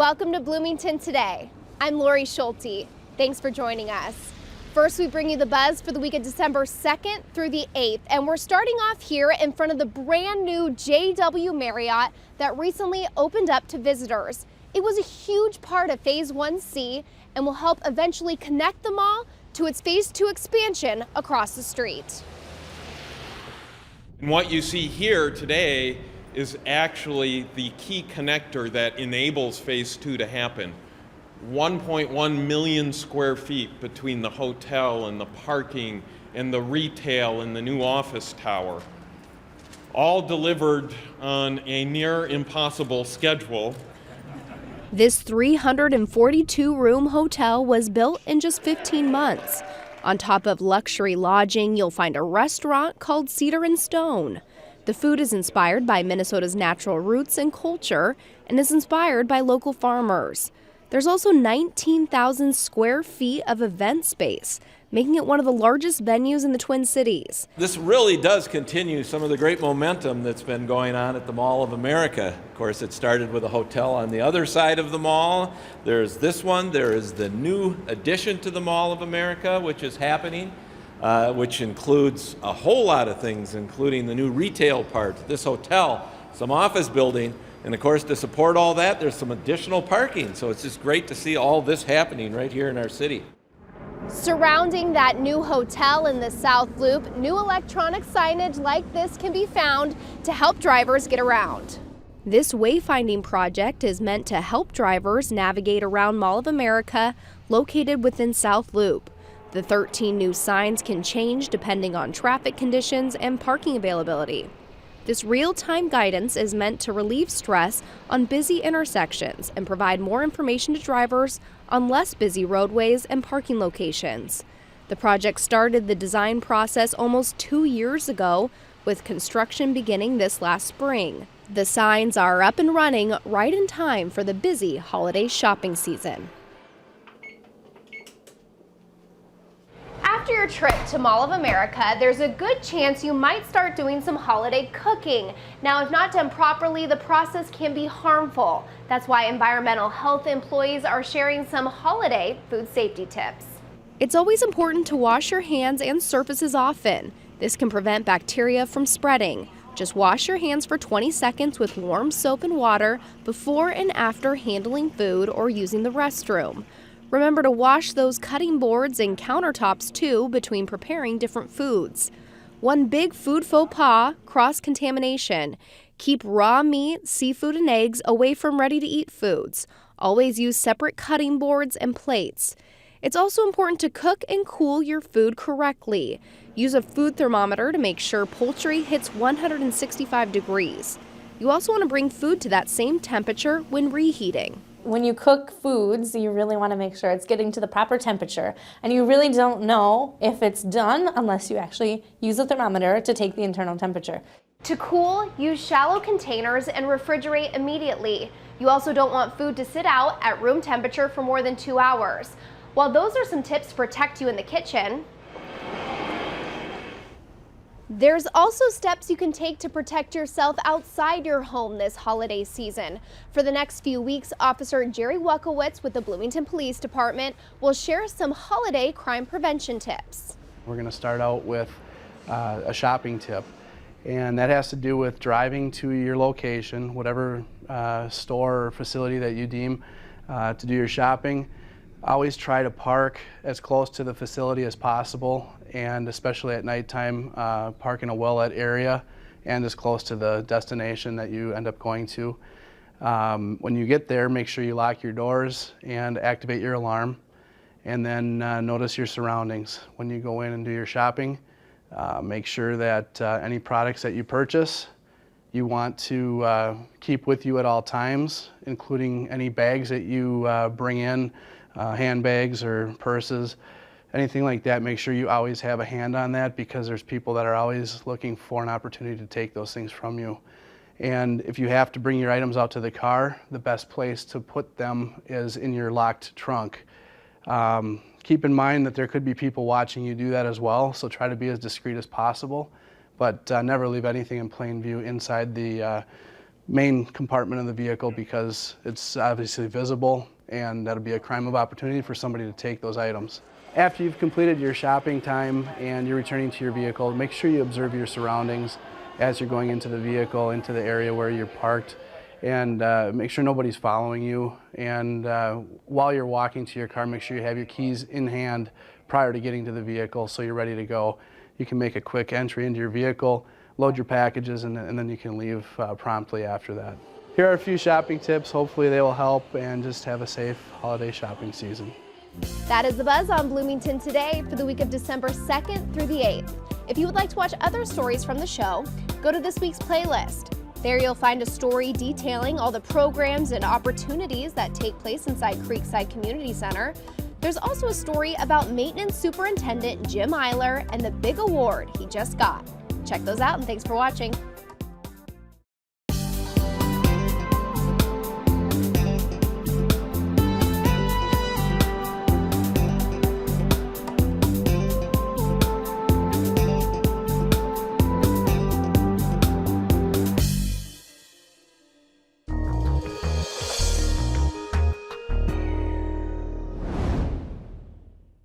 welcome to Bloomington Today. I'm Lori Schulte. Thanks for joining us. First, we bring you the buzz for the week of December 2nd through the 8th, and we're starting off here in front of the brand new JW Marriott that recently opened up to visitors. It was a huge part of Phase 1C and will help eventually connect the mall to its Phase 2 expansion across the street. And what you see here today is actually the key connector that enables Phase 2 to happen. 1.1 million square feet between the hotel and the parking and the retail and the new office tower, all delivered on a near impossible schedule. This 342-room hotel was built in just 15 months. On top of luxury lodging, you'll find a restaurant called Cedar and Stone. The food is inspired by Minnesota's natural roots and culture and is inspired by local farmers. There's also 19,000 square feet of event space, making it one of the largest venues in the Twin Cities. This really does continue some of the great momentum that's been going on at the Mall of America. Of course, it started with a hotel on the other side of the mall. There's this one. There is the new addition to the Mall of America, which is happening, which includes a whole lot of things, including the new retail part, this hotel, some office building, and of course, to support all that, there's some additional parking. So it's just great to see all this happening right here in our city. Surrounding that new hotel in the South Loop, new electronic signage like this can be found to help drivers get around. This wayfinding project is meant to help drivers navigate around Mall of America, located within South Loop. The 13 new signs can change depending on traffic conditions and parking availability. This real-time guidance is meant to relieve stress on busy intersections and provide more information to drivers on less busy roadways and parking locations. The project started the design process almost 2 years ago, with construction beginning this last spring. The signs are up and running right in time for the busy holiday shopping season. After your trip to Mall of America, there's a good chance you might start doing some holiday cooking. Now, if not done properly, the process can be harmful. That's why environmental health employees are sharing some holiday food safety tips. It's always important to wash your hands and surfaces often. This can prevent bacteria from spreading. Just wash your hands for 20 seconds with warm soap and water before and after handling food or using the restroom. Remember to wash those cutting boards and countertops too between preparing different foods. One big food faux pas, cross-contamination. Keep raw meat, seafood, and eggs away from ready-to-eat foods. Always use separate cutting boards and plates. It's also important to cook and cool your food correctly. Use a food thermometer to make sure poultry hits 165 degrees. You also want to bring food to that same temperature when reheating. When you cook foods, you really want to make sure it's getting to the proper temperature. And you really don't know if it's done unless you actually use a thermometer to take the internal temperature. To cool, use shallow containers and refrigerate immediately. You also don't want food to sit out at room temperature for more than 2 hours. While those are some tips to protect you in the kitchen, there's also steps you can take to protect yourself outside your home this holiday season. For the next few weeks, Officer Jerry Wuckowitz with the Bloomington Police Department will share some holiday crime prevention tips. We're going to start out with a shopping tip, and that has to do with driving to your location, whatever store or facility that you deem to do your shopping. Always try to park as close to the facility as possible, and especially at nighttime, park in a well-lit area and as close to the destination that you end up going to. When you get there, make sure you lock your doors and activate your alarm, and then notice your surroundings. When you go in and do your shopping, make sure that any products that you purchase, you want to keep with you at all times, including any bags that you bring in, handbags or purses, anything like that. Make sure you always have a hand on that, because there's people that are always looking for an opportunity to take those things from you. And if you have to bring your items out to the car, the best place to put them is in your locked trunk. Keep in mind that there could be people watching you do that as well, so try to be as discreet as possible, but never leave anything in plain view inside the main compartment of the vehicle because it's obviously visible, and that'll be a crime of opportunity for somebody to take those items. After you've completed your shopping time and you're returning to your vehicle, make sure you observe your surroundings as you're going into the vehicle, into the area where you're parked, and make sure nobody's following you. And while you're walking to your car, make sure you have your keys in hand prior to getting to the vehicle so you're ready to go. You can make a quick entry into your vehicle, load your packages, and then you can leave promptly after that. Here are a few shopping tips. Hopefully they will help, and just have a safe holiday shopping season. That is The Buzz on Bloomington today for the week of December 2nd through the 8th. If you would like to watch other stories from the show, go to this week's playlist. There you'll find a story detailing all the programs and opportunities that take place inside Creekside Community Center. There's also a story about Maintenance Superintendent Jim Eiler and the big award he just got. Check those out, and thanks for watching.